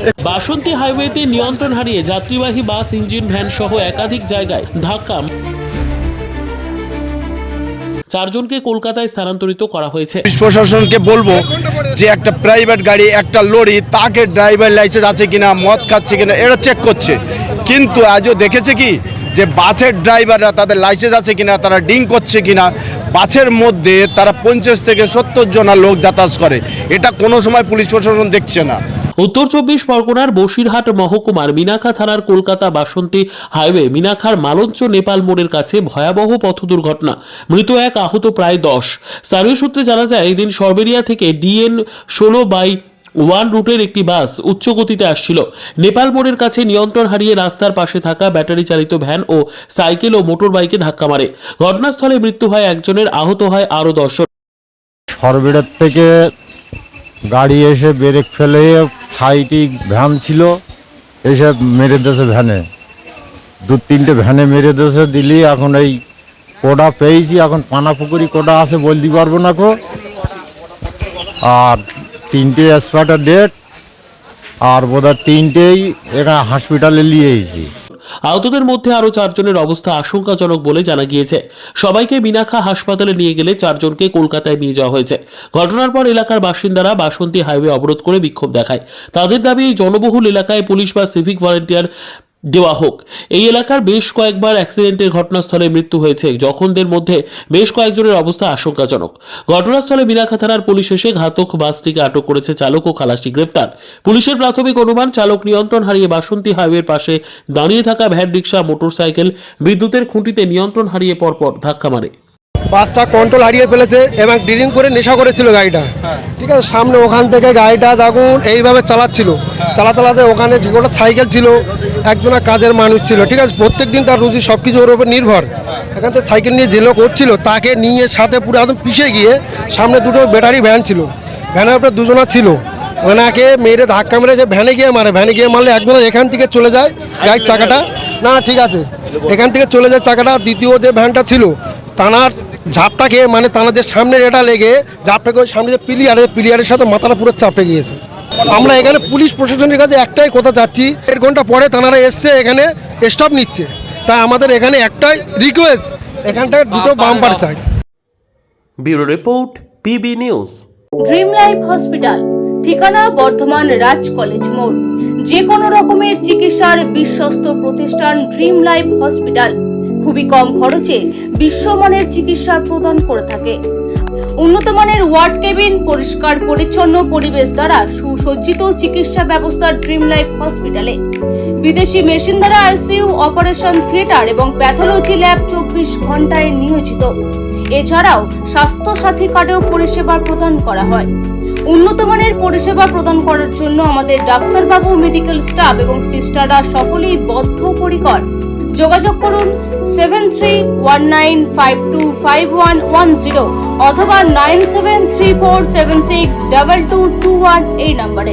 বাসন্তী হাইওয়েতে নিয়ন্ত্রণ হারিয়ে যাত্রীবাহী বাস, ইঞ্জিন ভ্যান সহ একাধিক জায়গায় ধাক্কা, 4 জনকে কলকাতায় স্থানান্তরিত করা হয়েছে। প্রশাসনকে বলবো যে একটা প্রাইভেট গাড়ি, একটা লরি, তাকে ড্রাইভার লাইসেন্স আছে কিনা, মদ খাচ্ছে কিনা এটা চেক করছে, কিন্তু আজও দেখেছে কি যে বাসের ড্রাইভাররা তাদের লাইসেন্স আছে কিনা, তারা ড্রিঙ্ক করছে কিনা। বাসের মধ্যে তারা 50 থেকে 70 জন লোক যাতায়াত করে, এটা কোনো সময় পুলিশ প্রশাসন দেখছে না। উত্তর 24 পরগনার বসিরহাট মহকুমার মিনাখা থানার কলকাতা বাসন্তী হাইওয়ে মিনাখার মালঞ্চ নেপাল মোড়ের কাছে ভয়াবহ পথ দুর্ঘটনা, মৃত 1, আহত প্রায় 10। স্থানীয় সূত্রে জানা যায়, এদিন সরবেরিয়া থেকে DN 16/1 রুটের একটি বাস উচ্চ গতিতে আসছিল। নেপাল মোড়ের কাছে নিয়ন্ত্রণ হারিয়ে রাস্তার পাশে থাকা ব্যাটারি চালিত ভ্যান ও সাইকেল ও মোটর বাইকে ধাক্কা মারে। ঘটনাস্থলে মৃত্যু হয় 1 জনের, আহত হয় আরও 10 জন। সরবেরিয়ার থেকে গাড়ি এসে ব্রেক ফেলে সাইডে ভ্যান ছিল, এসে মেরে দিয়েছে ভ্যানে, 2-3টে ভ্যানে মেরে দিয়েছে। দিলি এখন এই কোডা পেয়েছি, এখন পানাপুকুরি কোডা আছে বলতে পারবো না কো। আর 3টে স্পটের ডেট, আর বোধহয় 3টেই এখানে হসপিটালে নিয়ে এসেছি। আহতদের মধ্যে আরো 4 জনের অবস্থা আশঙ্কাজনক বলে জানা গিয়েছে। সবাইকে মিনাখা হাসপাতালে নিয়ে গেলে 4 জনকে কলকাতায় নিয়ে যাওয়া হয়েছে। ঘটনার পর এলাকার বাসিন্দারা বাসন্তী হাইওয়ে অবরোধ করে বিক্ষোভ দেখায়। তাদের দাবি, জনবহুল এলাকায় পুলিশ বা সিভিক ভলেন্টিয়ার দেওয়া হোক। এই এলাকার বেশ কয়েকবার অ্যাক্সিডেন্টের ঘটনাস্থলে মৃত্যু হয়েছে। জখমদের মধ্যে বেশ কয়েকজনের অবস্থা আশঙ্কাজনক। ঘটনাস্থলে মিনাখা থানার পুলিশ এসে ঘাতক বাসটিকে আটক করেছে, চালক ও খালাসি গ্রেপ্তার। পুলিশের প্রাথমিক অনুমান, চালক নিয়ন্ত্রণ হারিয়ে বাসন্তী হাইওয়ের পাশে দাঁড়িয়ে থাকা ভ্যান, রিক্সা, মোটরসাইকেল, বিদ্যুতের খুঁটিতে নিয়ন্ত্রণ হারিয়ে পরপর ধাক্কা মারে। বাসটা কন্ট্রোল হারিয়ে ফেলেছে এবং ড্রিঙ্ক করে নেশা করেছিল গাড়িটা, ঠিক আছে। সামনে ওখান থেকে গাড়িটা যখন এইভাবে চালাচ্ছিল, চালাতে ওখানে যেগুলো সাইকেল ছিল, একজনা কাজের মানুষ ছিল, ঠিক আছে। প্রত্যেক দিন তার রুজি সব কিছু ওর উপর নির্ভর। এখান থেকে সাইকেল নিয়ে যে লোক করছিল, তাকে নিয়ে সাথে পুরো একদম পিছিয়ে গিয়ে সামনে 2টো ব্যাটারি ভ্যান ছিল, ভ্যানের উপরে 2 জনা ছিল, ওনাকে মেরে ধাক্কা মেরে যে ভ্যানে গিয়ে মারলে একজনা এখান থেকে চলে যায় গাড়ির চাকাটা, না ঠিক আছে, এখান থেকে চলে যায় চাকাটা। দ্বিতীয় যে ভ্যানটা ছিল, তানার ঝাপটা খেয়ে, মানে তানাদের সামনে এটা লেগে ঝাপটাকে সামনে যে পিলিয়ারের সাথে মাথাটা পুরো চাপে গিয়েছে। আমরা এখানে পুলিশ প্রশাসনের কাছে একটাই কথা চাচ্ছি, 1 ঘন্টা পরে তানারা এসছে, এখানে স্টপ নিচ্ছে। তাই আমাদের এখানে একটাই রিকোয়েস্ট, এখানটায় 2টো বাম্পার চাই। Bureau report, PB news. Dream life hospital, ঠিকানা বর্ধমান রাজ কলেজ মোড়। যে কোনো রকমের চিকিৎসার বিশ্বস্ত প্রতিষ্ঠান ড্রিম লাইফ হসপিটাল খুবই কম খরচে বিশ্বমানের চিকিৎসা প্রদান করে থাকে। উন্নত মানের ওয়ার্ড কেবিন, পরিষ্কার পরিচ্ছন্ন পরিবেশ দ্বারা সুসজ্জিত চিকিৎসা ব্যবস্থা ড্রিম লাইফ হসপিটালে। বিদেশি মেশিন দ্বারা ICU, অপারেশন থিয়েটার এবং প্যাথোলজি ল্যাব 24 ঘন্টায় নিয়োজিত। এছাড়াও স্বাস্থ্য সাথী কার্ডেও পরিষেবা প্রদান করা হয়। উন্নত মানের পরিষেবা প্রদান করার জন্য আমাদের ডাক্তারবাবু, মেডিকেল স্টাফ এবং সিস্টাররা সকলেই বদ্ধপরিকর। যোগাযোগ করুন 7319525110 অথবা 9734762221 এই নম্বরে।